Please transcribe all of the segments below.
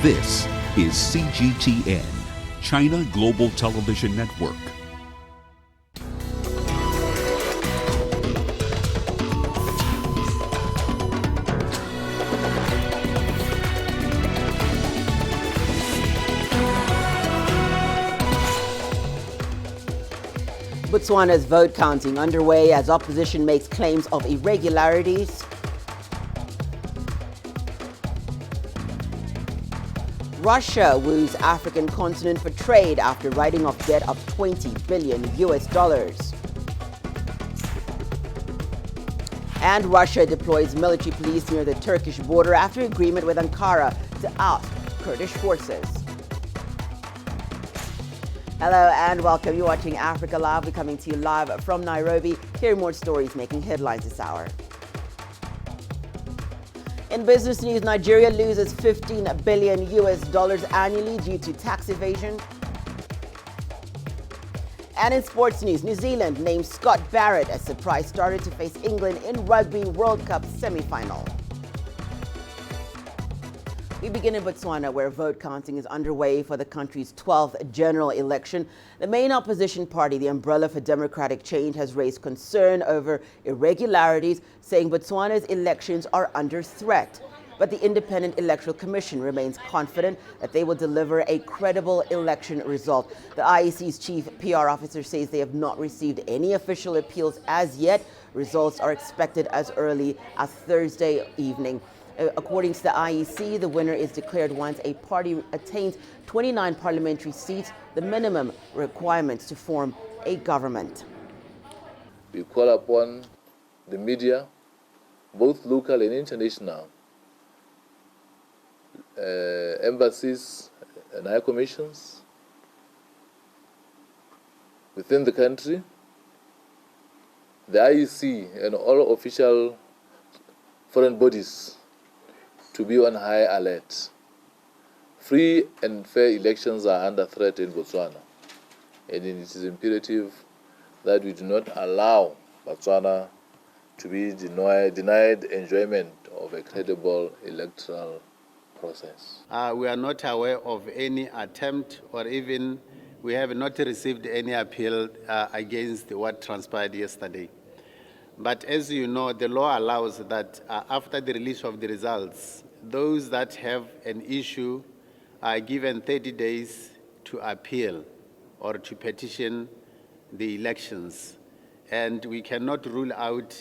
This is CGTN, China Global Television Network. Botswana's vote counting underway as opposition makes claims of irregularities. Russia woos African continent for trade after writing off debt of $20 billion. And Russia deploys military police near the Turkish border after agreement with Ankara to oust Kurdish forces. Hello and welcome. You're watching Africa Live. We're coming to you live from Nairobi. Here are more stories making headlines this hour. In business news, Nigeria loses $15 billion annually due to tax evasion. And in sports news, New Zealand names Scott Barrett as surprise starter to face England in Rugby World Cup semi-final. We begin in Botswana, where vote counting is underway for the country's 12th general election. The main opposition party, the Umbrella for Democratic Change, has raised concern over irregularities, saying Botswana's elections are under threat. But the Independent Electoral Commission remains confident that they will deliver a credible election result. The IEC's chief PR officer says they have not received any official appeals as yet. Results are expected as early as Thursday evening. According to the IEC, the winner is declared once a party attains 29 parliamentary seats, the minimum requirements to form a government. We call upon the media, both local and international, embassies and high commissions within the country, the IEC and all official foreign bodies to be on high alert. Free and fair elections are under threat in Botswana, and it is imperative that we do not allow Botswana to be denied enjoyment of a credible electoral process. We are not aware of any attempt, or even we have not received any appeal against what transpired yesterday. But as you know, the law allows that after the release of the results, those that have an issue are given 30 days to appeal or to petition the elections. And we cannot rule out,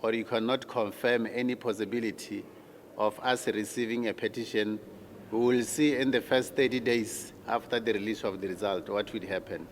or you cannot confirm any possibility of us receiving a petition. We will see in the first 30 days after the release of the result what would happen.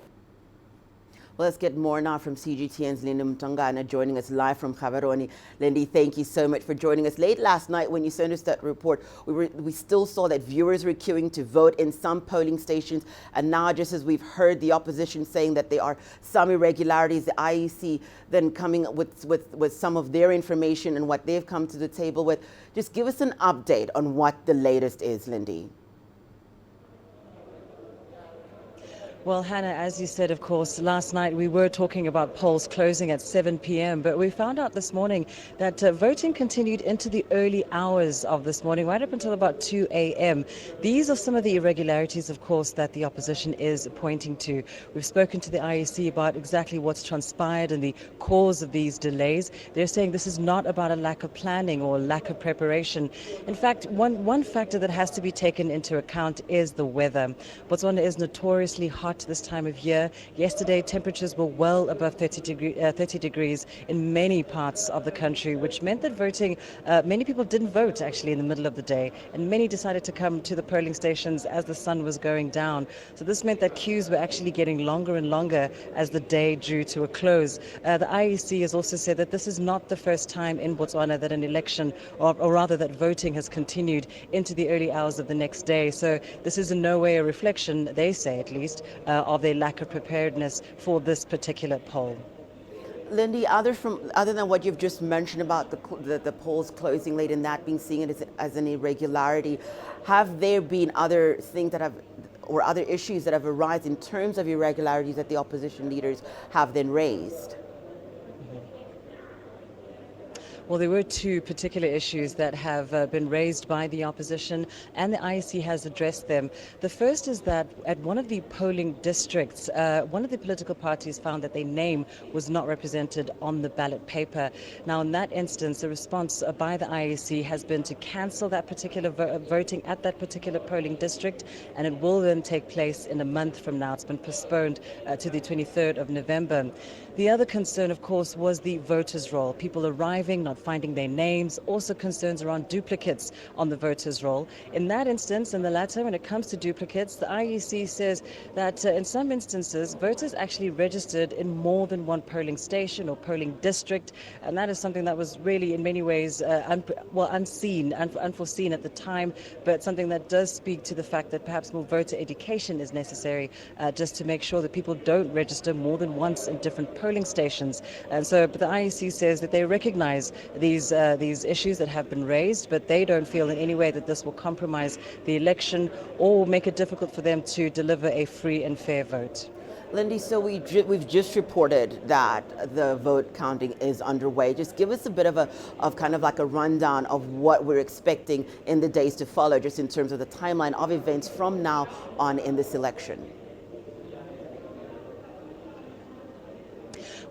Well, let's get more now from CGTN's Linda Mtongana joining us live from Gaborone. Lindy, thank you so much for joining us. Late last night when you sent us that report, we still saw that viewers were queuing to vote in some polling stations. And now, just as we've heard the opposition saying that there are some irregularities, the IEC then coming with some of their information and what they've come to the table with. Just give us an update on what the latest is, Lindy. Well, Hannah, as you said, of course, last night we were talking about polls closing at 7 p.m., but we found out this morning that voting continued into the early hours of this morning, right up until about 2 a.m. These are some of the irregularities, of course, that the opposition is pointing to. We've spoken to the IEC about exactly what's transpired and the cause of these delays. They're saying this is not about a lack of planning or lack of preparation. In fact, one factor that has to be taken into account is the weather. Botswana is notoriously hot this time of year. Yesterday, temperatures were well above 30 degrees in many parts of the country, which meant that many people didn't vote actually in the middle of the day, and many decided to come to the polling stations as the sun was going down. So this meant that queues were actually getting longer and longer as the day drew to a close. The IEC has also said that this is not the first time in Botswana that an election, or rather that voting has continued into the early hours of the next day. So this is in no way a reflection, they say at least, of their lack of preparedness for this particular poll. Lindy, other than what you've just mentioned about the polls closing late and that being seen as an irregularity, have there been other things that have, or other issues that have arisen in terms of irregularities that the opposition leaders have then raised? Well, there were two particular issues that have been raised by the opposition, and the IEC has addressed them. The first is that at one of the polling districts, one of the political parties found that their name was not represented on the ballot paper. Now, in that instance, the response by the IEC has been to cancel that particular voting at that particular polling district, and it will then take place in a month from now. It's been postponed to the 23rd of November. The other concern, of course, was the voters' roll. People arriving, not finding their names, also concerns around duplicates on the voters' roll. In that instance, in the latter, when it comes to duplicates, the IEC says that in some instances, voters actually registered in more than one polling station or polling district, and that is something that was really in many ways unforeseen at the time, but something that does speak to the fact that perhaps more voter education is necessary just to make sure that people don't register more than once in different polling stations. And so but the IEC says that they recognize these issues that have been raised, but they don't feel in any way that this will compromise the election or make it difficult for them to deliver a free and fair vote. Lindy, so we've just reported that the vote counting is underway. Just give us a bit of kind of like a rundown of what we're expecting in the days to follow, just in terms of the timeline of events from now on in this election.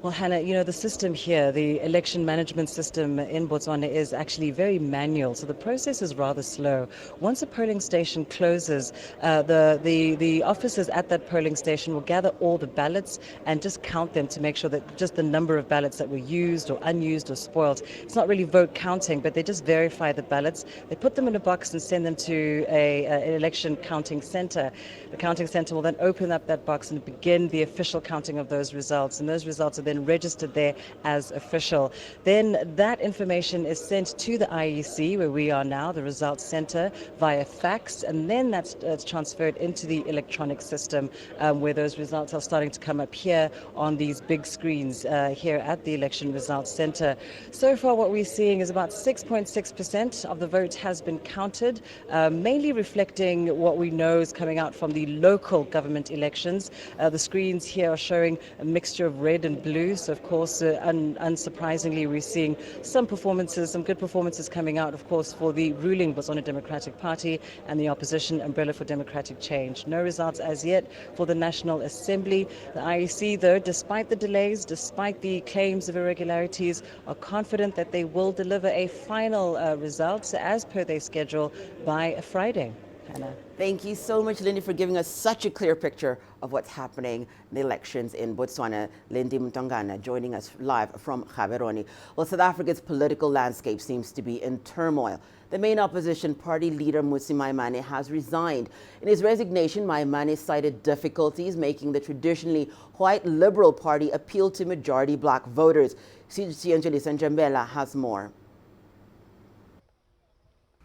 Well, Hannah, the system here, the election management system in Botswana is actually very manual, so the process is rather slow. Once a polling station closes, the officers at that polling station will gather all the ballots and just count them to make sure that just the number of ballots that were used or unused or spoiled. It's not really vote counting, but they just verify the ballots. They put them in a box and send them to an election counting center. The counting center will then open up that box and begin the official counting of those results, and those results are then registered there as official. Then that information is sent to the IEC, where we are now, the results center, via fax, and then that's transferred into the electronic system, where those results are starting to come up here on these big screens here at the election results center. So far what we're seeing is about 6.6% of the vote has been counted, mainly reflecting what we know is coming out from the local government elections. The screens here are showing a mixture of red and blue. So, of course, unsurprisingly, we're seeing some good performances coming out, of course, for the ruling Botswana Democratic Party and the opposition Umbrella for Democratic Change. No results as yet for the National Assembly. The IEC, though, despite the delays, despite the claims of irregularities, are confident that they will deliver a final result as per their schedule by Friday. Hannah. Thank you so much, Lindy, for giving us such a clear picture of what's happening in the elections in Botswana. Lindy Mtongana joining us live from Gaborone. Well, South Africa's political landscape seems to be in turmoil. The main opposition party leader, Mokgweetsi Masisi, has resigned. In his resignation, Masisi cited difficulties making the traditionally white Liberal Party appeal to majority black voters. CGTN's Njambela has more.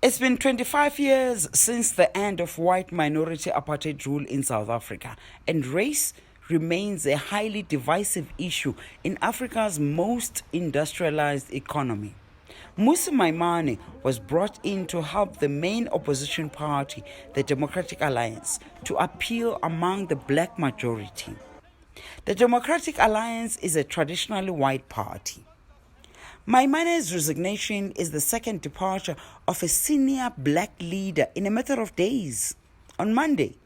It's been 25 years since the end of white minority apartheid rule in South Africa, and race remains a highly divisive issue in Africa's most industrialized economy. Mokgweetsi Masisi was brought in to help the main opposition party, the Democratic Alliance, to appeal among the black majority. The Democratic Alliance is a traditionally white party. Masisi's resignation is the second departure of a senior black leader in a matter of days. On Monday,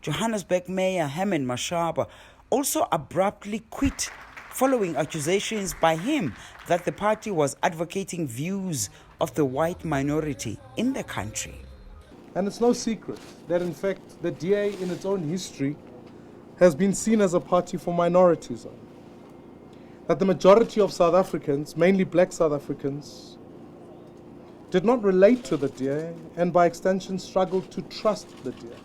Johannesburg Mayor Herman Mashaba also abruptly quit following accusations by him that the party was advocating views of the white minority in the country. And it's no secret that, in fact, the DA in its own history has been seen as a party for minorities. That the majority of South Africans, mainly black South Africans, did not relate to the DA and by extension struggled to trust the DA.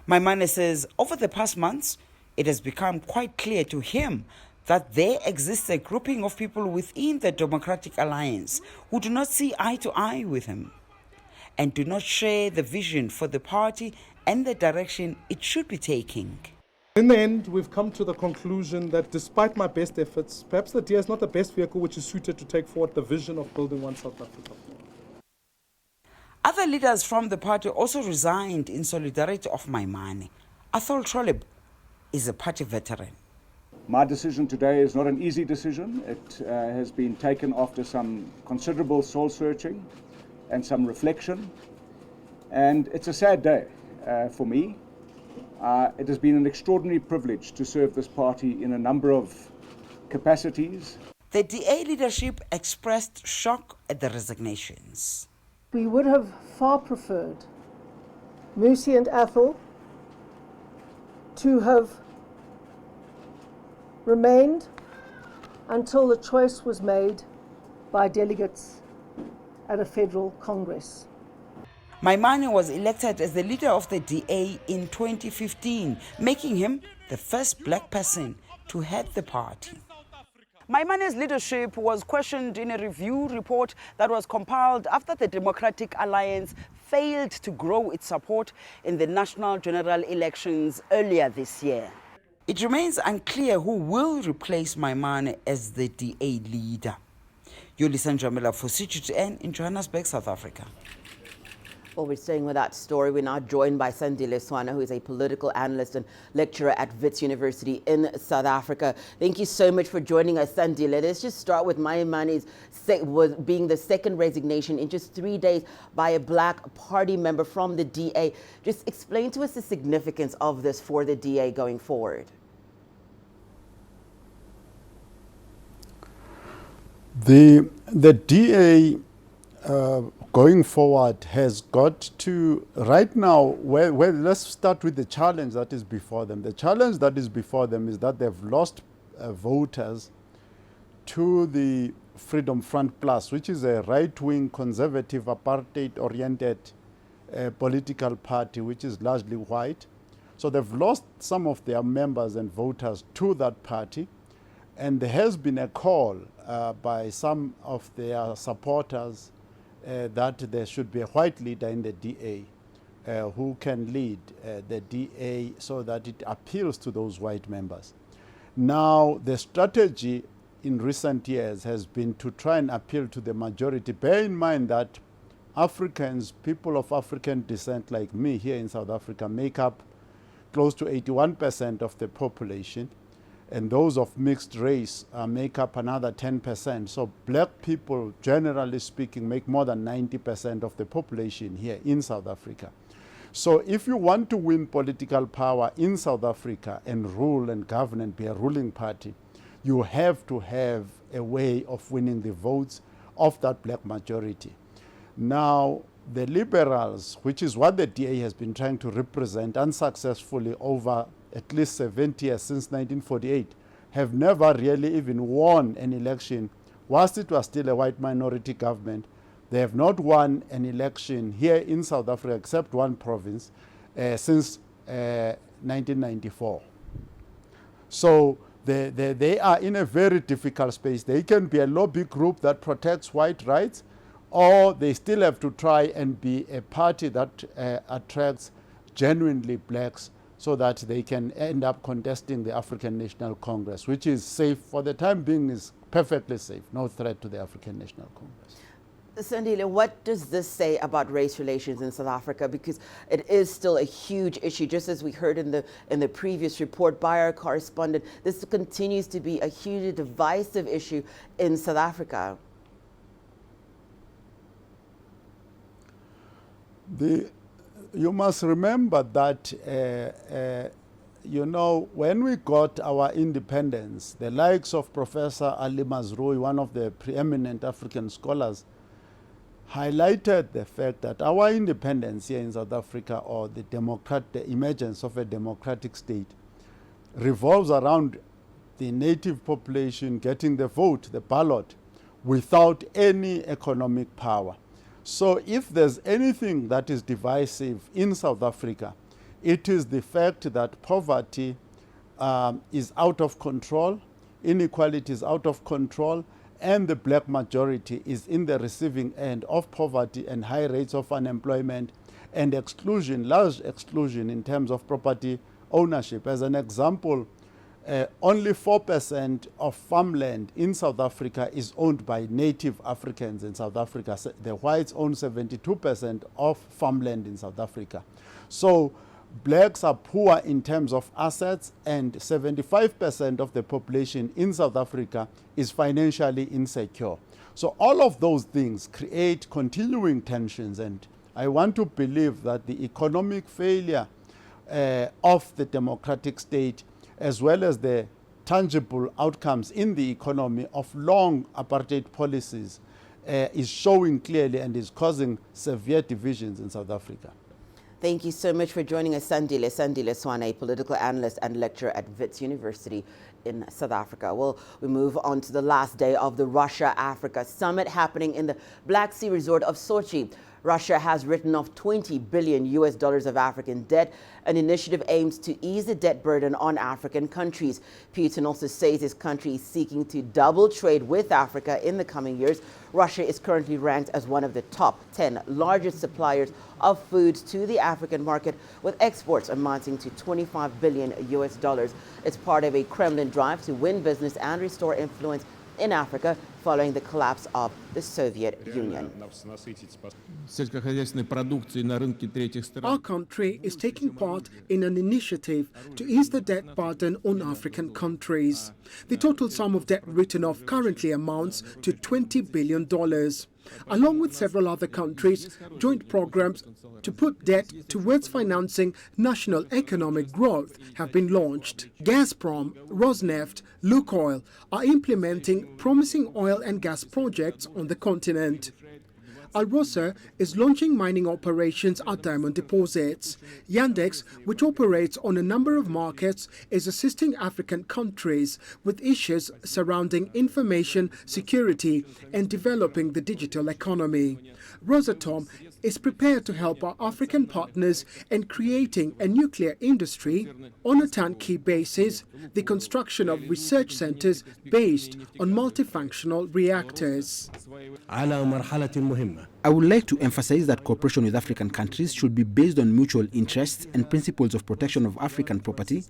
Masisi says over the past months, it has become quite clear to him that there exists a grouping of people within the Democratic Alliance who do not see eye to eye with him and do not share the vision for the party and the direction it should be taking. In the end, we've come to the conclusion that despite my best efforts, perhaps the DA is not the best vehicle which is suited to take forward the vision of building one South Africa. Other leaders from the party also resigned in solidarity of Masisi. Athol Troleb is a party veteran. My decision today is not an easy decision. It has been taken after some considerable soul searching and some reflection. And it's a sad day for me. It has been an extraordinary privilege to serve this party in a number of capacities. The DA leadership expressed shock at the resignations. We would have far preferred Musi and Athol to have remained until the choice was made by delegates at a federal congress. Maimane was elected as the leader of the DA in 2015, making him the first black person to head the party. Maimane's leadership was questioned in a review report that was compiled after the Democratic Alliance failed to grow its support in the national general elections earlier this year. It remains unclear who will replace Maimane as the DA leader. Yolisa Njamela for CGTN in Johannesburg, South Africa. Well, we're staying with that story. We're now joined by Sandile Swana, who is a political analyst and lecturer at Wits University in South Africa. Thank you so much for joining us, Sandile. Let's just start with Maimane's being the second resignation in just 3 days by a black party member from the DA. Just explain to us the significance of this for the DA going forward. The DA going forward has got to, right now, let's start with the challenge that is before them. The challenge that is before them is that they've lost voters to the Freedom Front Plus, which is a right-wing, conservative, apartheid-oriented political party, which is largely white. So they've lost some of their members and voters to that party. And there has been a call by some of their supporters that there should be a white leader in the DA who can lead the DA so that it appeals to those white members. Now, the strategy in recent years has been to try and appeal to the majority. Bear in mind that Africans, people of African descent like me here in South Africa, make up close to 81% of the population. And those of mixed race make up another 10%. So black people, generally speaking, make more than 90% of the population here in South Africa. So if you want to win political power in South Africa and rule and govern and be a ruling party, you have to have a way of winning the votes of that black majority. Now, the liberals, which is what the DA has been trying to represent unsuccessfully over at least 70 years since 1948, have never really even won an election. Whilst it was still a white minority government, they have not won an election here in South Africa, except one province, since 1994. So they are in a very difficult space. They can be a lobby group that protects white rights, or they still have to try and be a party that attracts genuinely blacks, so that they can end up contesting the African National Congress, which is safe for the time being, is perfectly safe, no threat to the African National Congress. Sandile, what does this say about race relations in South Africa? Because it is still a huge issue, just as we heard in the previous report by our correspondent. This continues to be a hugely divisive issue in South Africa. You must remember that, when we got our independence, the likes of Professor Ali Mazrui, one of the preeminent African scholars, highlighted the fact that our independence here in South Africa, or the emergence of a democratic state, revolves around the native population getting the vote, the ballot, without any economic power. So if there's anything that is divisive in South Africa, it is the fact that poverty is out of control, inequality is out of control, and the black majority is in the receiving end of poverty and high rates of unemployment and exclusion, large exclusion in terms of property ownership. As an example, only 4% of farmland in South Africa is owned by native Africans in South Africa. The whites own 72% of farmland in South Africa. So blacks are poor in terms of assets, and 75% of the population in South Africa is financially insecure. So all of those things create continuing tensions, and I want to believe that the economic failure of the democratic state, as well as the tangible outcomes in the economy of long apartheid policies, is showing clearly and is causing severe divisions in South Africa. Thank you so much for joining us, Sandile Swane, political analyst and lecturer at Wits University in South Africa. Well, we move on to the last day of the Russia-Africa summit happening in the Black Sea resort of Sochi. Russia has written off $20 billion of African debt. An initiative aims to ease the debt burden on African countries. Putin also says his country is seeking to double trade with Africa in the coming years. Russia is currently ranked as one of the top 10 largest suppliers of food to the African market, with exports amounting to $25 billion. It's part of a Kremlin drive to win business and restore influence in Africa following the collapse of the Soviet Union. Our country is taking part in an initiative to ease the debt burden on African countries. The total sum of debt written off currently amounts to $20 billion. Along with several other countries, joint programs to put debt towards financing national economic growth have been launched. Gazprom, Rosneft, Lukoil are implementing promising oil and gas projects on the continent. Alrosa is launching mining operations at diamond deposits. Yandex, which operates on a number of markets, is assisting African countries with issues surrounding information security and developing the digital economy. Rosatom is prepared to help our African partners in creating a nuclear industry on a turnkey basis, the construction of research centers based on multifunctional reactors. I would like to emphasize that cooperation with African countries should be based on mutual interests and principles of protection of African property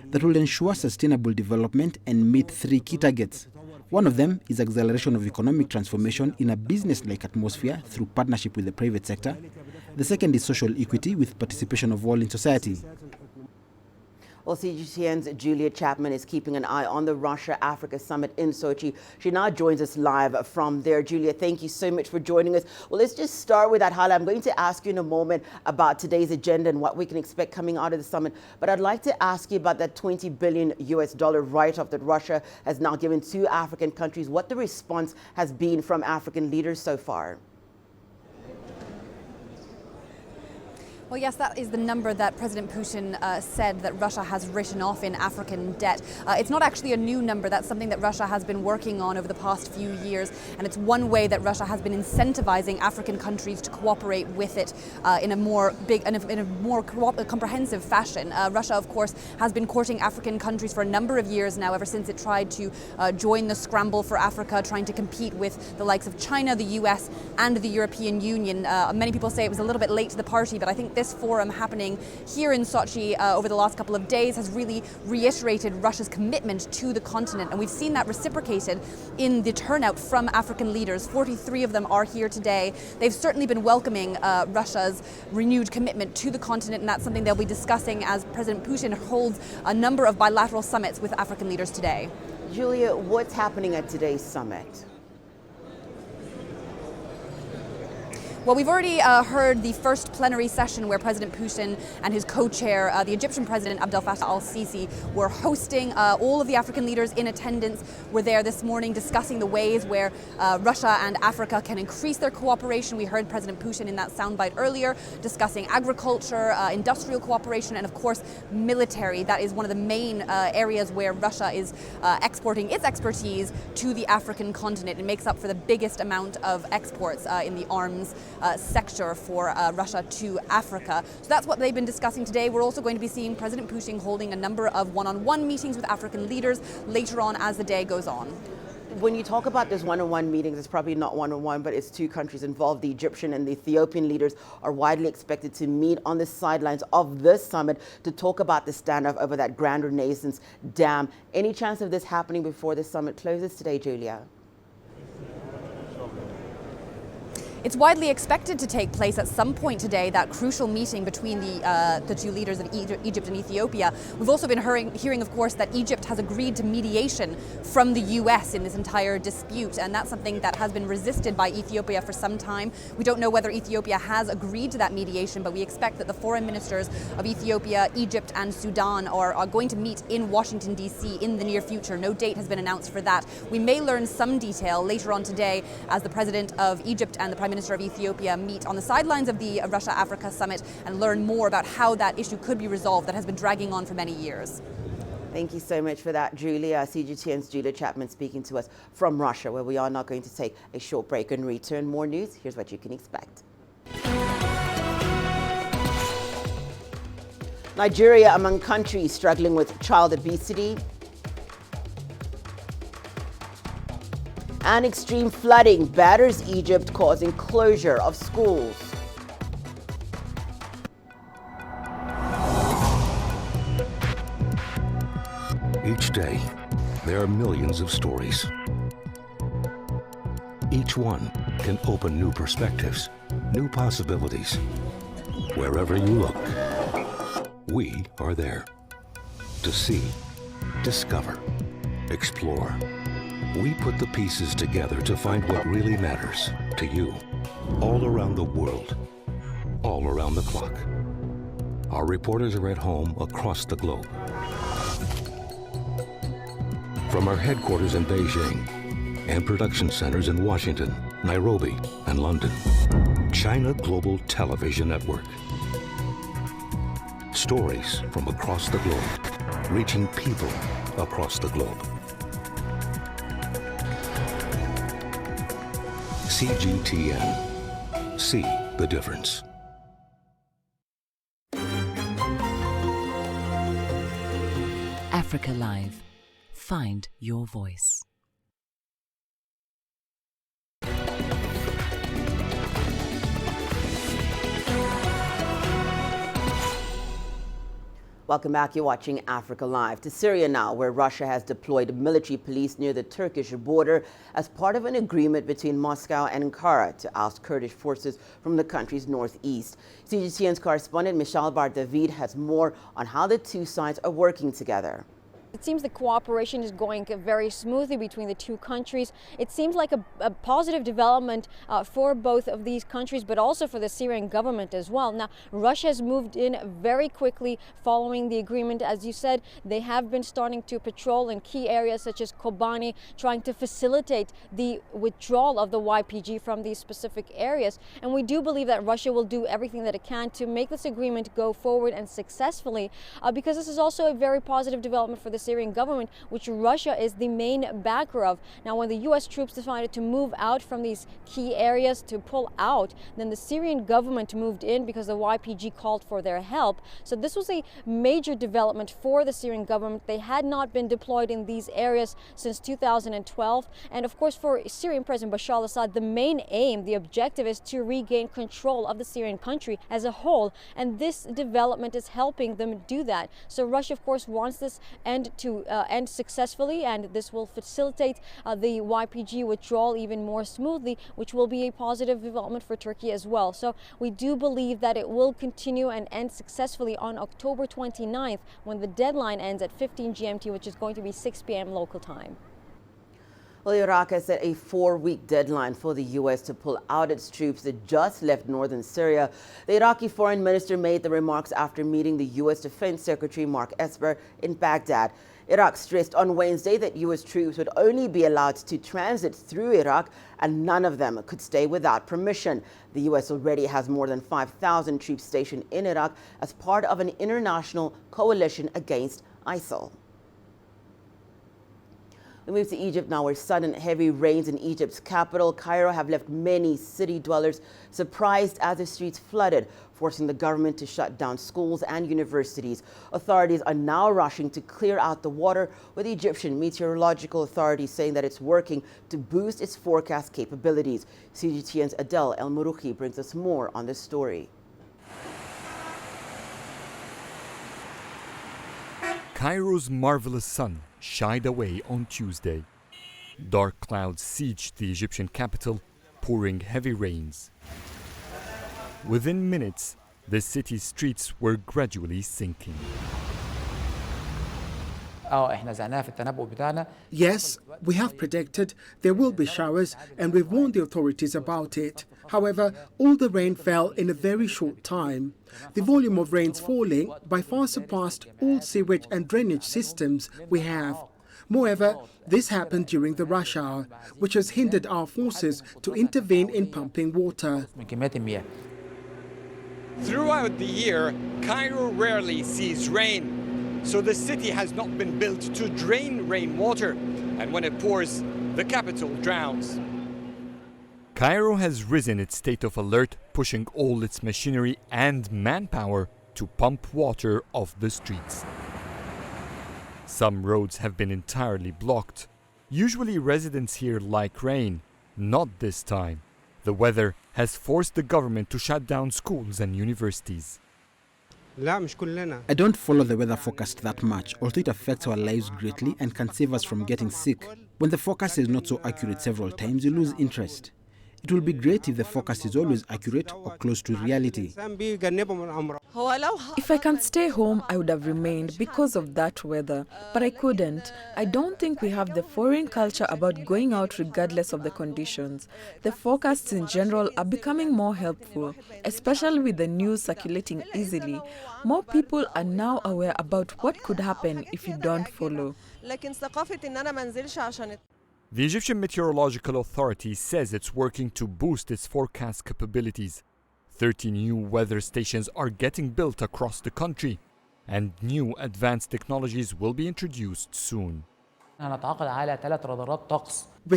that will ensure sustainable development and meet three key targets. One of them is acceleration of economic transformation in a business-like atmosphere through partnership with the private sector. The second is social equity with participation of all in society. Well, CGTN's Julia Chapman is keeping an eye on the Russia-Africa summit in Sochi. She now joins us live from there. Julia, thank you so much for joining us. Well, let's just start with that, Hala. I'm going to ask you in a moment about today's agenda and what we can expect coming out of the summit. But I'd like to ask you about that $20 billion write-off that Russia has now given to African countries, what the response has been from African leaders so far. Well, yes, that is the number that President Putin said that Russia has written off in African debt. It's not actually a new number. That's something that Russia has been working on over the past few years. And it's one way that Russia has been incentivizing African countries to cooperate with it in a more comprehensive fashion. Russia, of course, has been courting African countries for a number of years now, ever since it tried to join the scramble for Africa, trying to compete with the likes of China, the US, and the European Union. Many people say it was a little bit late to the party, but I think this forum happening here in Sochi over the last couple of days has really reiterated Russia's commitment to the continent. And we've seen that reciprocated in the turnout from African leaders. 43 of them are here today. They've certainly been welcoming Russia's renewed commitment to the continent, and that's something they'll be discussing as President Putin holds a number of bilateral summits with African leaders today. Julia, what's happening at today's summit? Well, we've already heard the first plenary session where President Putin and his co-chair, the Egyptian President Abdel Fattah al-Sisi, were hosting. All of the African leaders in attendance were there this morning discussing the ways where Russia and Africa can increase their cooperation. We heard President Putin in that soundbite earlier discussing agriculture, industrial cooperation, and of course military. That is one of the main areas where Russia is exporting its expertise to the African continent. It makes up for the biggest amount of exports in the arms sector for Russia to Africa. So that's what they've been discussing today. We're also going to be seeing President Putin holding a number of one-on-one meetings with African leaders later on as the day goes on. When you talk about those one-on-one meetings, it's probably not one-on-one, but it's two countries involved. The Egyptian and the Ethiopian leaders are widely expected to meet on the sidelines of this summit to talk about the standoff over that Grand Renaissance Dam. Any chance of this happening before the summit closes today, Julia? It's widely expected to take place at some point today, that crucial meeting between the two leaders of Egypt and Ethiopia. We've also been hearing, of course, that Egypt has agreed to mediation from the US in this entire dispute, and that's something that has been resisted by Ethiopia for some time. We don't know whether Ethiopia has agreed to that mediation, but we expect that the foreign ministers of Ethiopia, Egypt and Sudan are going to meet in Washington, D.C. in the near future. No date has been announced for that. We may learn some detail later on today as the President of Egypt and the Prime Minister of Ethiopia meet on the sidelines of the Russia-Africa summit and learn more about how that issue could be resolved that has been dragging on for many years. Thank you so much for that, Julia. CGTN's Julia Chapman speaking to us from Russia, where we are now going to take a short break and return. More news. Here's what you can expect. Nigeria among countries struggling with child obesity. And extreme flooding batters Egypt, causing closure of schools. Each day, there are millions of stories. Each one can open new perspectives, new possibilities. Wherever you look, we are there to see, discover, explore. We put the pieces together to find what really matters to you, all around the world, all around the clock. Our reporters are at home across the globe. From our headquarters in Beijing and production centers in Washington, Nairobi, and London, China Global Television Network. Stories from across the globe, reaching people across the globe. CGTN. See the difference. Africa Live. Find your voice. Welcome back. You're watching Africa Live. To Syria now, where Russia has deployed military police near the Turkish border as part of an agreement between Moscow and Ankara to oust Kurdish forces from the country's northeast. CGTN's correspondent Michelle Bar-David has more on how the two sides are working together. It seems the cooperation is going very smoothly between the two countries. It seems like a positive development for both of these countries, but also for the Syrian government as well. Now, Russia has moved in very quickly following the agreement. As you said, they have been starting to patrol in key areas such as Kobani, trying to facilitate the withdrawal of the YPG from these specific areas. And we do believe that Russia will do everything that it can to make this agreement go forward and successfully, because this is also a very positive development for the Syrian government, which Russia is the main backer of. Now, when the U.S. troops decided to move out from these key areas, to pull out, then the Syrian government moved in because the YPG called for their help. So this was a major development for the Syrian government. They had not been deployed in these areas since 2012. And of course, for Syrian President Bashar al-Assad, the main aim, the objective is to regain control of the Syrian country as a whole. And this development is helping them do that. So Russia, of course, wants this end to end successfully, and this will facilitate the YPG withdrawal even more smoothly, which will be a positive development for Turkey as well. So we do believe that it will continue and end successfully on October 29th, when the deadline ends at 15 GMT, which is going to be 6 p.m. local time. Well, Iraq has set a 4-week deadline for the U.S. to pull out its troops that just left northern Syria. The Iraqi foreign minister made the remarks after meeting the U.S. Defense Secretary Mark Esper in Baghdad. Iraq stressed on Wednesday that U.S. troops would only be allowed to transit through Iraq, and none of them could stay without permission. The U.S. already has more than 5,000 troops stationed in Iraq as part of an international coalition against ISIL. We move to Egypt now, where sudden heavy rains in Egypt's capital, Cairo, have left many city dwellers surprised as the streets flooded, forcing the government to shut down schools and universities. Authorities are now rushing to clear out the water, with the Egyptian Meteorological Authority saying that it's working to boost its forecast capabilities. CGTN's Adel El Mourouki brings us more on this story. Cairo's marvelous sun shied away on Tuesday. Dark clouds sieged the Egyptian capital, pouring heavy rains. Within minutes, the city's streets were gradually sinking. Yes, we have predicted there will be showers and we've warned the authorities about it. However, all the rain fell in a very short time. The volume of rains falling by far surpassed all sewage and drainage systems we have. Moreover, this happened during the rush hour, which has hindered our forces to intervene in pumping water. Throughout the year, Cairo rarely sees rain, so the city has not been built to drain rainwater, and when it pours, the capital drowns. Cairo has risen its state of alert, pushing all its machinery and manpower to pump water off the streets. Some roads have been entirely blocked. Usually residents here like rain, not this time. The weather has forced the government to shut down schools and universities. I don't follow the weather forecast that much, although it affects our lives greatly and can save us from getting sick. When the forecast is not so accurate several times, you lose interest. It will be great if the forecast is always accurate or close to reality. If I can stay home, I would have remained because of that weather, but I couldn't. I don't think we have the foreign culture about going out regardless of the conditions. The forecasts in general are becoming more helpful, especially with the news circulating easily. More people are now aware about what could happen if you don't follow. The Egyptian Meteorological Authority says it's working to boost its forecast capabilities. 30 new weather stations are getting built across the country, and new advanced technologies will be introduced soon. We're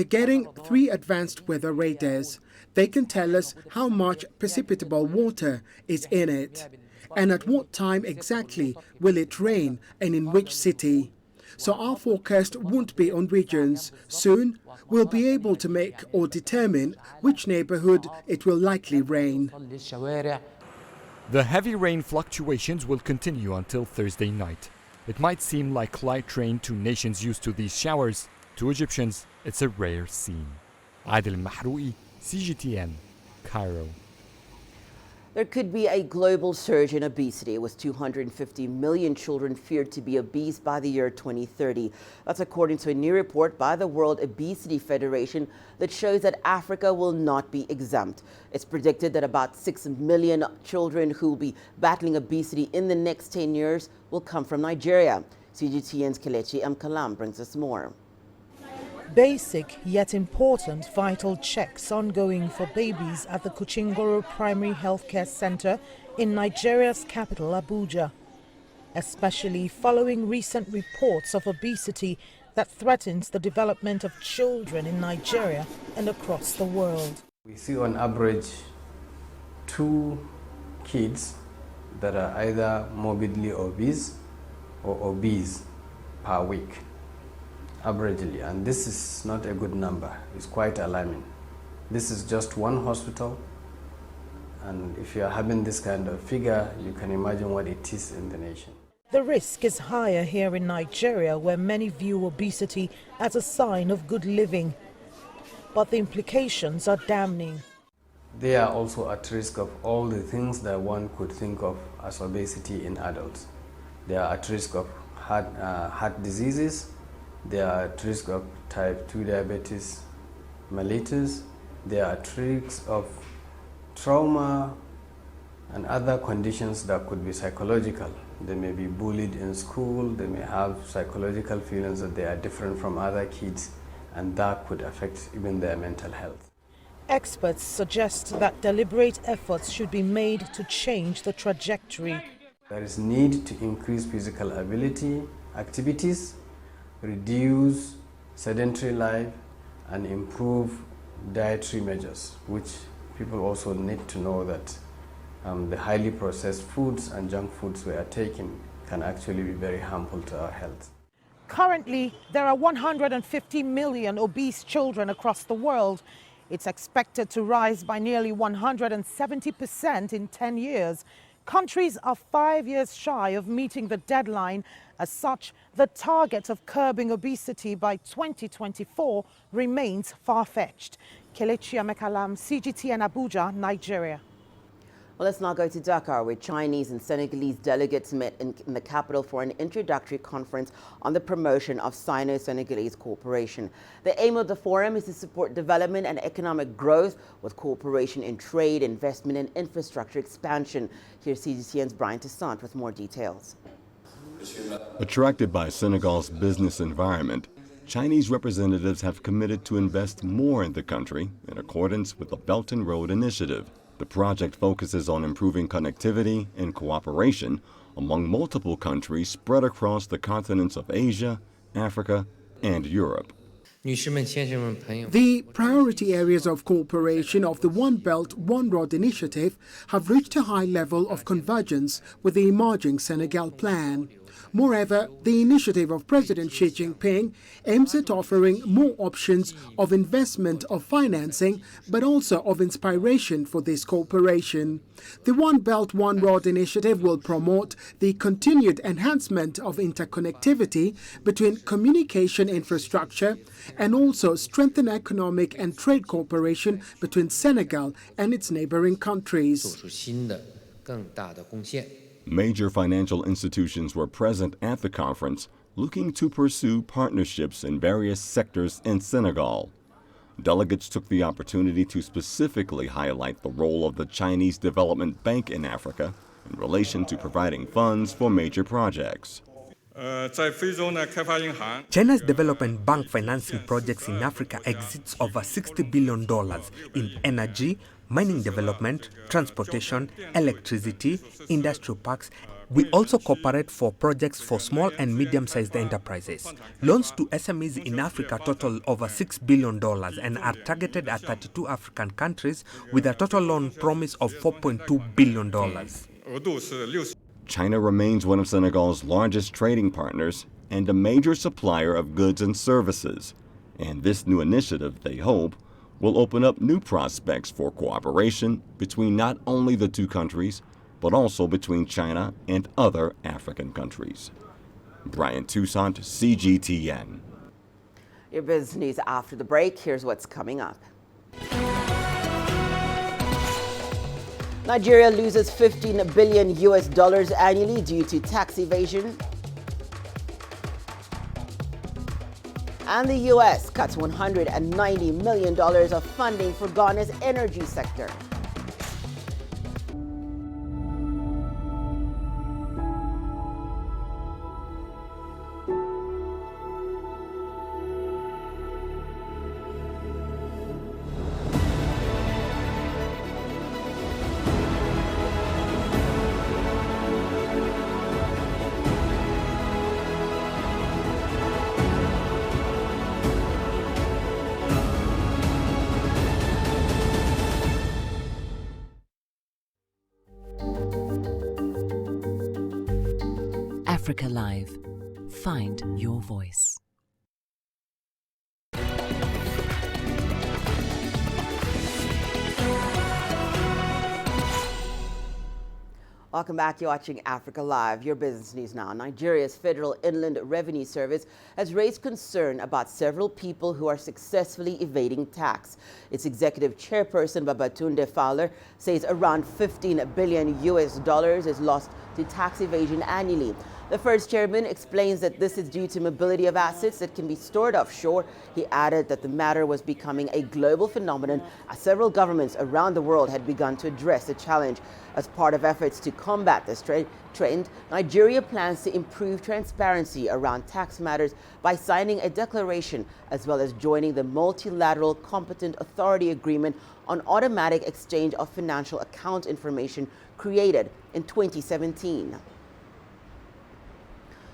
getting 3 advanced weather radars. They can tell us how much precipitable water is in it, and at what time exactly will it rain and in which city. So our forecast won't be on regions. Soon, we'll be able to make or determine which neighborhood it will likely rain. The heavy rain fluctuations will continue until Thursday night. It might seem like light rain to nations used to these showers. To Egyptians, it's a rare scene. Adil Mahroui, CGTN, Cairo. There could be a global surge in obesity, with 250 million children feared to be obese by the year 2030. That's according to a new report by the World Obesity Federation that shows that Africa will not be exempt. It's predicted that about 6 million children who will be battling obesity in the next 10 years will come from Nigeria. CGTN's Kelechi M. Kalam brings us more. Basic yet important vital checks ongoing for babies at the Kuchingoro Primary Healthcare Center in Nigeria's capital, Abuja, especially following recent reports of obesity that threatens the development of children in Nigeria and across the world. We see on average 2 kids that are either morbidly obese or obese per week. Averagely, and this is not a good number. It's quite alarming. This is just one hospital, and if you are having this kind of figure, you can imagine what it is in the nation. The risk is higher here in Nigeria, where many view obesity as a sign of good living, but the implications are damning. They are also at risk of all the things that one could think of as obesity in adults. They are at risk of heart diseases. They are at risk of type 2 diabetes mellitus. They are at risk of trauma and other conditions that could be psychological. They may be bullied in school. They may have psychological feelings that they are different from other kids, and that could affect even their mental health. Experts suggest that deliberate efforts should be made to change the trajectory. There is need to increase physical activities, reduce sedentary life, and improve dietary measures, which people also need to know that the highly processed foods and junk foods we are taking can actually be very harmful to our health. Currently, there are 150 million obese children across the world. It's expected to rise by nearly 170% in 10 years. Countries are 5 years shy of meeting the deadline. As such, the target of curbing obesity by 2024 remains far-fetched. Kelechi Amekalam, CGT and Abuja, Nigeria. Well, let's now go to Dakar, where Chinese and Senegalese delegates met in the capital for an introductory conference on the promotion of Sino-Senegalese cooperation. The aim of the forum is to support development and economic growth with cooperation in trade, investment, and infrastructure expansion. Here's CGTN's Brian Toussaint with more details. Attracted by Senegal's business environment, Chinese representatives have committed to invest more in the country in accordance with the Belt and Road Initiative. The project focuses on improving connectivity and cooperation among multiple countries spread across the continents of Asia, Africa, and Europe. The priority areas of cooperation of the One Belt, One Road initiative have reached a high level of convergence with the emerging Senegal plan. Moreover, the initiative of President Xi Jinping aims at offering more options of investment, of financing, but also of inspiration for this cooperation. The One Belt, One Road initiative will promote the continued enhancement of interconnectivity between communication infrastructure and also strengthen economic and trade cooperation between Senegal and its neighboring countries. Major financial institutions were present at the conference, looking to pursue partnerships in various sectors in Senegal. Delegates took the opportunity to specifically highlight the role of the Chinese Development Bank in Africa in relation to providing funds for major projects. China's Development Bank financing projects in Africa exceeds over $60 billion in energy, mining development, transportation, electricity, industrial parks. We also cooperate for projects for small and medium-sized enterprises. Loans to SMEs in Africa total over $6 billion and are targeted at 32 African countries with a total loan promise of $4.2 billion. China remains one of Senegal's largest trading partners and a major supplier of goods and services. And this new initiative, they hope, will open up new prospects for cooperation between not only the two countries, but also between China and other African countries. Brian Toussaint, CGTN. Your business news after the break. Here's what's coming up. Nigeria loses $15 billion annually due to tax evasion. And the U.S. cuts $190 million of funding for Ghana's energy sector. Africa Live. Find your voice. Welcome back. You're watching Africa Live. Your business news now. Nigeria's Federal Inland Revenue Service has raised concern about several people who are successfully evading tax. Its executive chairperson, Babatunde Fowler, says around $15 billion is lost to tax evasion annually. The first chairman explains that this is due to mobility of assets that can be stored offshore. He added that the matter was becoming a global phenomenon as several governments around the world had begun to address the challenge. As part of efforts to combat this trend, Nigeria plans to improve transparency around tax matters by signing a declaration as well as joining the Multilateral Competent Authority Agreement on automatic exchange of financial account information created in 2017.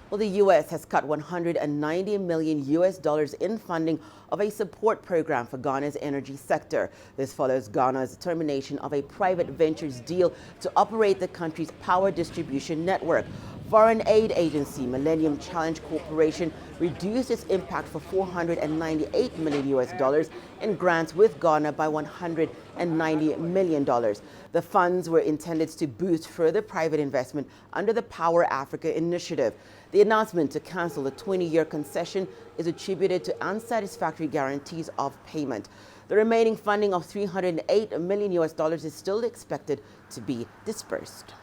Well, the U.S. has cut $190 million in funding of a support program for Ghana's energy sector. This follows Ghana's termination of a private ventures deal to operate the country's power distribution network. Foreign aid agency Millennium Challenge Corporation reduced its impact for $498 million in grants with Ghana by $190 million. The funds were intended to boost further private investment under the Power Africa initiative. The announcement to cancel the 20-year concession is attributed to unsatisfactory guarantees of payment. The remaining funding of $308 million is still expected to be dispersed.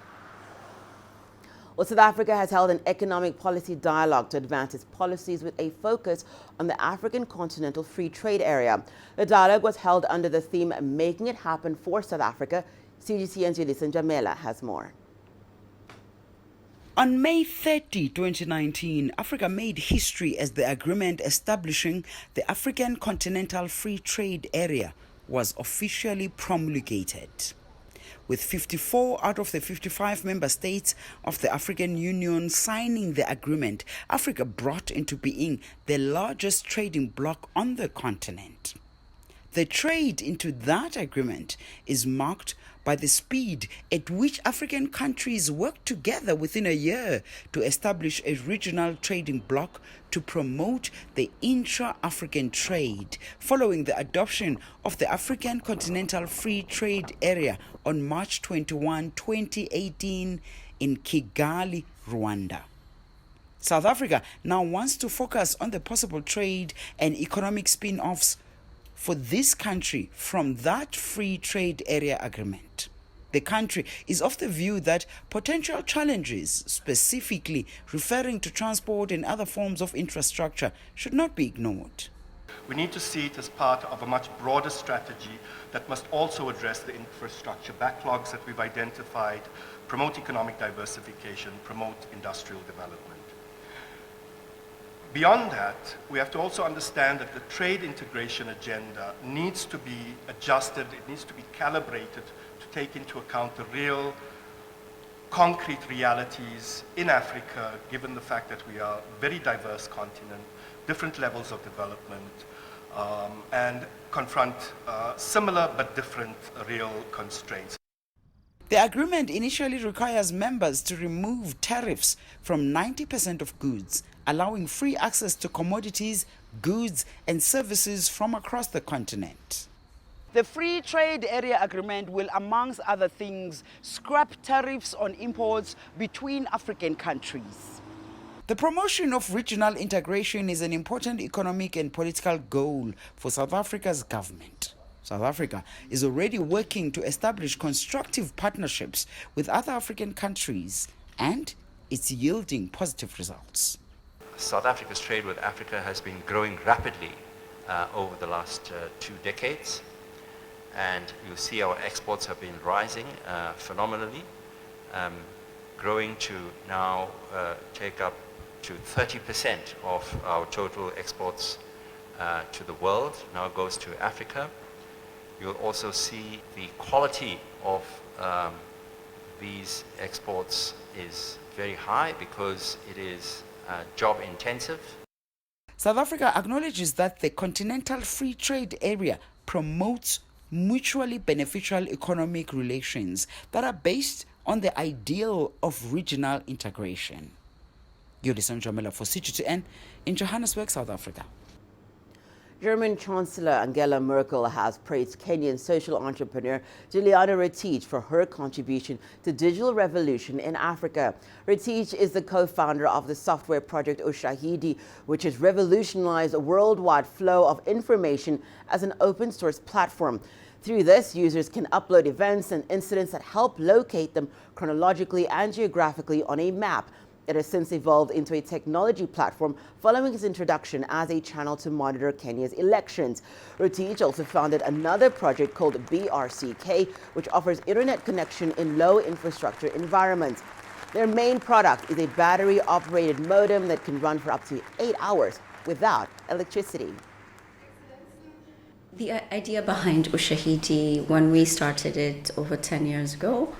Well, South Africa has held an economic policy dialogue to advance its policies with a focus on the African Continental Free Trade Area. The dialogue was held under the theme Making It Happen for South Africa. CGTN's Yulisa Jamela has more. On May 30, 2019, Africa made history as the agreement establishing the African Continental Free Trade Area was officially promulgated. With 54 out of the 55 member states of the African Union signing the agreement, Africa brought into being the largest trading bloc on the continent. The trade into that agreement is marked by the speed at which African countries work together within a year to establish a regional trading bloc to promote the intra-African trade, following the adoption of the African Continental Free Trade Area on March 21, 2018 in Kigali, Rwanda. South Africa now wants to focus on the possible trade and economic spin-offs for this country from that free trade area agreement. The country is of the view that potential challenges, specifically referring to transport and other forms of infrastructure, should not be ignored. We need to see it as part of a much broader strategy that must also address the infrastructure backlogs that we've identified, promote economic diversification, promote industrial development. Beyond that, we have to also understand that the trade integration agenda needs to be adjusted, it needs to be calibrated to take into account the real concrete realities in Africa, given the fact that we are a very diverse continent, different levels of development, and confront similar but different real constraints. The agreement initially requires members to remove tariffs from 90% of goods, allowing free access to commodities, goods, and services from across the continent. The Free Trade Area Agreement will, amongst other things, scrap tariffs on imports between African countries. The promotion of regional integration is an important economic and political goal for South Africa's government. South Africa is already working to establish constructive partnerships with other African countries, and it's yielding positive results. South Africa's trade with Africa has been growing rapidly over the last 2 decades, and you'll see our exports have been rising phenomenally, growing to now take up to 30% of our total exports to the world now goes to Africa. You'll also see the quality of these exports is very high because it is job intensive. South Africa acknowledges that the Continental Free Trade Area promotes mutually beneficial economic relations that are based on the ideal of regional integration. Yulisa Jamela for CGTN in Johannesburg, South Africa. German Chancellor Angela Merkel has praised Kenyan social entrepreneur Juliana Rotich for her contribution to digital revolution in Africa. Rotich is the co-founder of the software project Ushahidi, which has revolutionized a worldwide flow of information as an open source platform. Through this, users can upload events and incidents that help locate them chronologically and geographically on a map. It has since evolved into a technology platform following its introduction as a channel to monitor Kenya's elections. Rotich also founded another project called BRCK, which offers internet connection in low infrastructure environments. Their main product is a battery-operated modem that can run for up to 8 hours without electricity. The idea behind Ushahidi, when we started it over 10 years ago,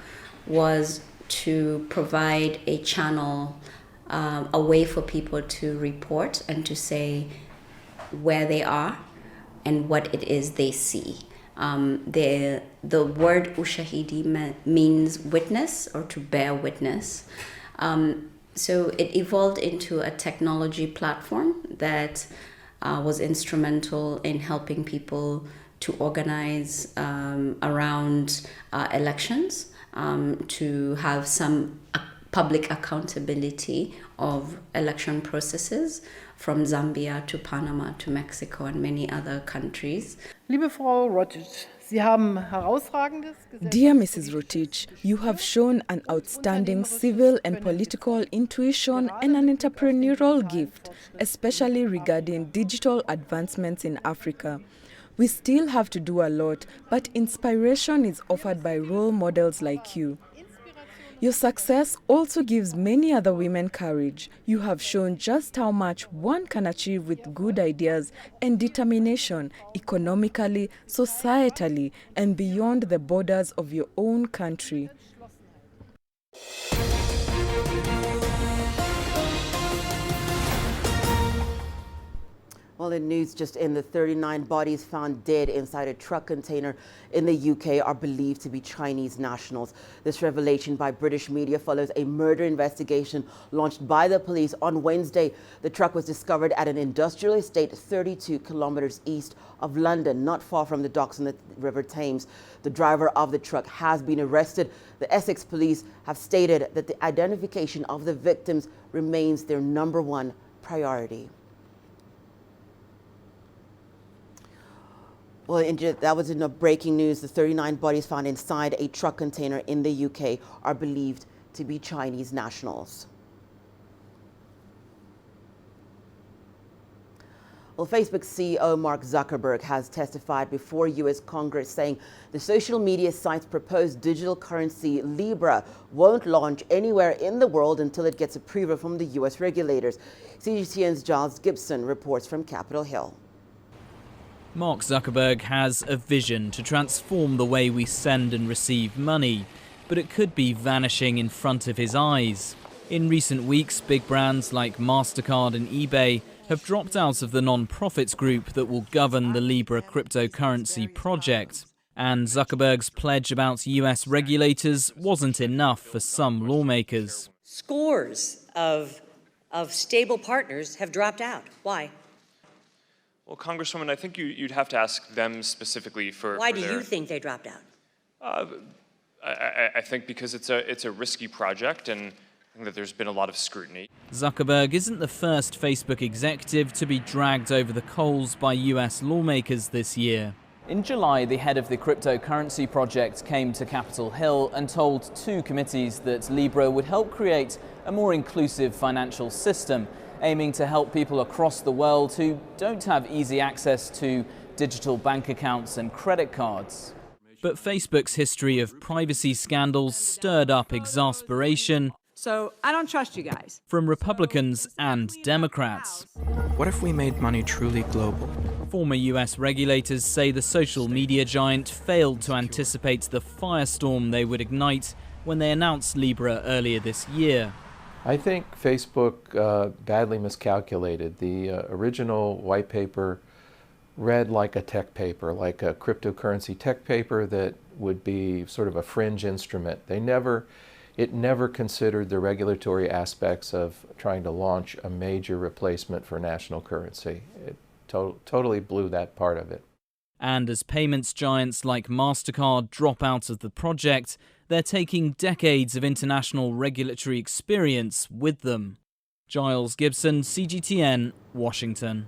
was to provide a channel, a way for people to report and to say where they are and what it is they see. The word Ushahidi means witness or to bear witness. So it evolved into a technology platform that was instrumental in helping people to organize around elections, to have some public accountability of election processes from Zambia to Panama to Mexico and many other countries. Liebe Frau Rotich, Sie haben herausragendes Dear Mrs. Rotich, you have shown an outstanding civil and political intuition and an entrepreneurial gift, especially regarding digital advancements in Africa. We still have to do a lot, but inspiration is offered by role models like you. Your success also gives many other women courage. You have shown just how much one can achieve with good ideas and determination, economically, societally, and beyond the borders of your own country. Well, in news just in, the 39 bodies found dead inside a truck container in the UK are believed to be Chinese nationals. This revelation by British media follows a murder investigation launched by the police on Wednesday. The truck was discovered at an industrial estate 32 kilometers east of London, not far from the docks on the River Thames. The driver of the truck has been arrested. The Essex police have stated that the identification of the victims remains their #1 priority. Well, that was in the breaking news. The 39 bodies found inside a truck container in the UK are believed to be Chinese nationals. Well, Facebook CEO Mark Zuckerberg has testified before U.S. Congress saying the social media site's proposed digital currency Libra won't launch anywhere in the world until it gets approval from the U.S. regulators. CGTN's Giles Gibson reports from Capitol Hill. Mark Zuckerberg has a vision to transform the way we send and receive money, but it could be vanishing in front of his eyes. In recent weeks, big brands like MasterCard and eBay have dropped out of the non-profits group that will govern the Libra cryptocurrency project. And Zuckerberg's pledge about US regulators wasn't enough for some lawmakers. Scores of stable partners have dropped out. Why? Well, Congresswoman, I think you'd have to ask them specifically for. Why do you think they dropped out? I think because it's a risky project, and I think that there's been a lot of scrutiny. Zuckerberg isn't the first Facebook executive to be dragged over the coals by US lawmakers this year. In July, the head of the cryptocurrency project came to Capitol Hill and told two committees that Libra would help create a more inclusive financial system, aiming to help people across the world who don't have easy access to digital bank accounts and credit cards. But Facebook's history of privacy scandals stirred up exasperation. So I don't trust you guys. From Republicans and Democrats. What if we made money truly global? Former US regulators say the social media giant failed to anticipate the firestorm they would ignite when they announced Libra earlier this year. I think Facebook badly miscalculated. The original white paper read like a tech paper, like a cryptocurrency tech paper that would be sort of a fringe instrument. It never considered the regulatory aspects of trying to launch a major replacement for national currency. It totally blew that part of it. And as payments giants like MasterCard drop out of the project, they're taking decades of international regulatory experience with them. Giles Gibson, CGTN, Washington.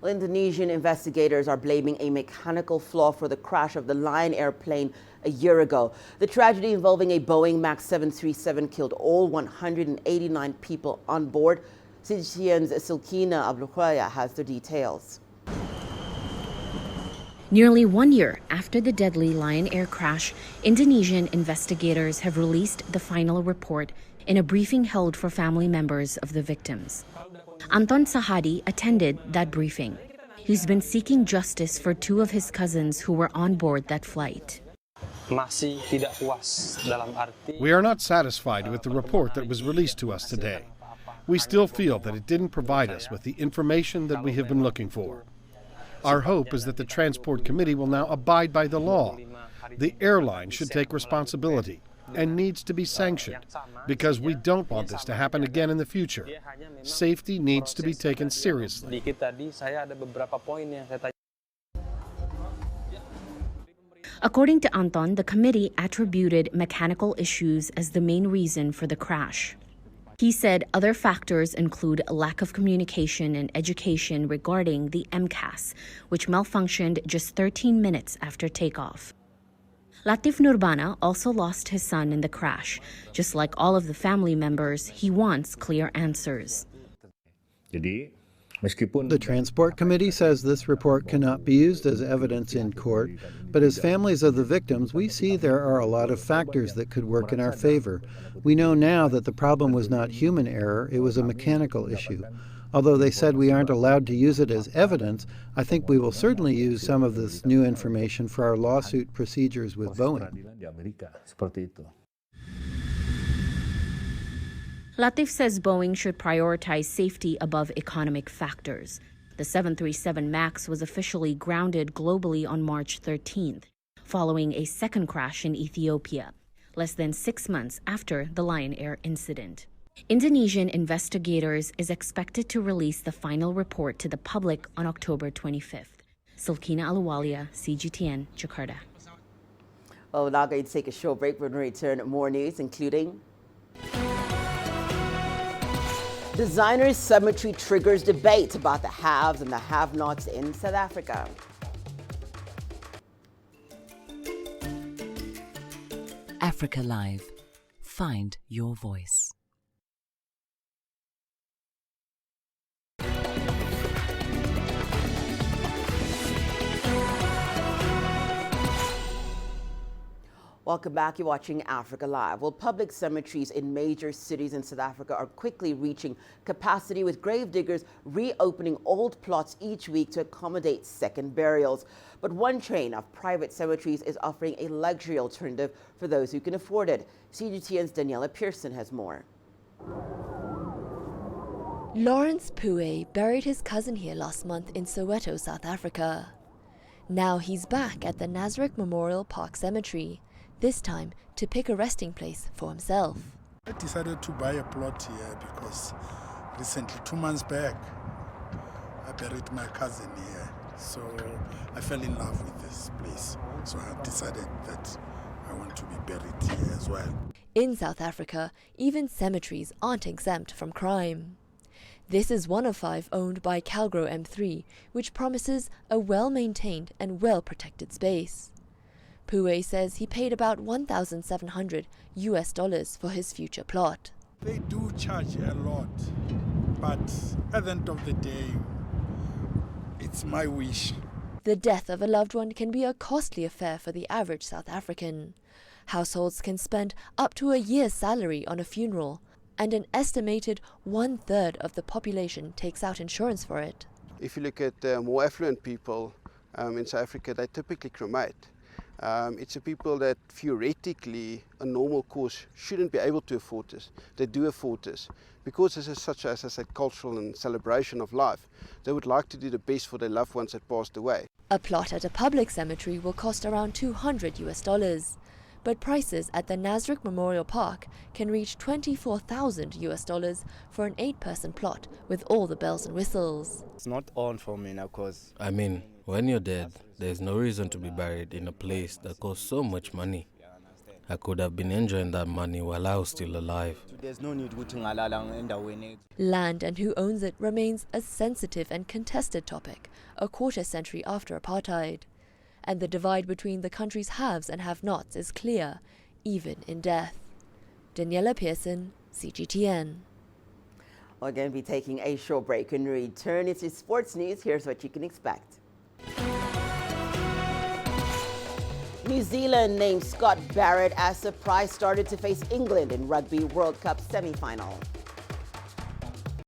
Well, Indonesian investigators are blaming a mechanical flaw for the crash of the Lion Air plane a year ago. The tragedy involving a Boeing MAX 737 killed all 189 people on board. CGTN's Silkina Ablukhaya has the details. Nearly 1 year after the deadly Lion Air crash, Indonesian investigators have released the final report in a briefing held for family members of the victims. Anton Sahadi attended that briefing. He's been seeking justice for two of his cousins who were on board that flight. We are not satisfied with the report that was released to us today. We still feel that it didn't provide us with the information that we have been looking for. Our hope is that the Transport Committee will now abide by the law. The airline should take responsibility and needs to be sanctioned because we don't want this to happen again in the future. Safety needs to be taken seriously. According to Anton, the committee attributed mechanical issues as the main reason for the crash. He said other factors include lack of communication and education regarding the MCAS, which malfunctioned just 13 minutes after takeoff. Latif Nurbana also lost his son in the crash. Just like all of the family members, he wants clear answers. The Transport Committee says this report cannot be used as evidence in court, but as families of the victims, we see there are a lot of factors that could work in our favor. We know now that the problem was not human error, it was a mechanical issue. Although they said we aren't allowed to use it as evidence, I think we will certainly use some of this new information for our lawsuit procedures with Boeing. Latif says Boeing should prioritize safety above economic factors. The 737 MAX was officially grounded globally on March 13th, following a second crash in Ethiopia, less than 6 months after the Lion Air incident. Indonesian investigators is expected to release the final report to the public on October 25th. Silkina Aluwalia, CGTN, Jakarta. Well, we're now going to take a short break. When we return, more news, including Designers' Cemetery triggers debate about the haves and the have-nots in South Africa. Africa Live. Find your voice. Welcome back. You're watching Africa Live. Well, public cemeteries in major cities in South Africa are quickly reaching capacity, with gravediggers reopening old plots each week to accommodate second burials. But one chain of private cemeteries is offering a luxury alternative for those who can afford it. CGTN's Daniela Pearson has more. Lawrence Pue buried his cousin here last month in Soweto, South Africa. Now he's back at the Nasrec Memorial Park Cemetery, this time to pick a resting place for himself. I decided to buy a plot here because recently, 2 months back, I buried my cousin here. So I fell in love with this place. So I decided that I want to be buried here as well. In South Africa, even cemeteries aren't exempt from crime. This is one of 5 owned by Calgro M3, which promises a well-maintained and well-protected space. Pue says he paid about $1,700 for his future plot. They do charge a lot, but at the end of the day, it's my wish. The death of a loved one can be a costly affair for the average South African. Households can spend up to a year's salary on a funeral, and an estimated 1/3 of the population takes out insurance for it. If you look at more affluent people in South Africa, they typically cremate. It's the people that theoretically, a normal course, shouldn't be able to afford this. They do afford this. Because this is such, as I said, cultural and celebration of life, they would like to do the best for their loved ones that passed away. A plot at a public cemetery will cost around $200, but prices at the Nasrec Memorial Park can reach $24,000 for an 8-person plot with all the bells and whistles. It's not on for me now, because I mean, when you're dead, there's no reason to be buried in a place that costs so much money. I could have been enjoying that money while I was still alive. There's no need to Land and who owns it remains a sensitive and contested topic a quarter century after apartheid. And the divide between the country's haves and have-nots is clear, even in death. Daniela Pearson, CGTN. We're going to be taking a short break. When we return, it's sports news. Here's what you can expect. New Zealand named Scott Barrett as surprise starter to face England in Rugby World Cup semi-final.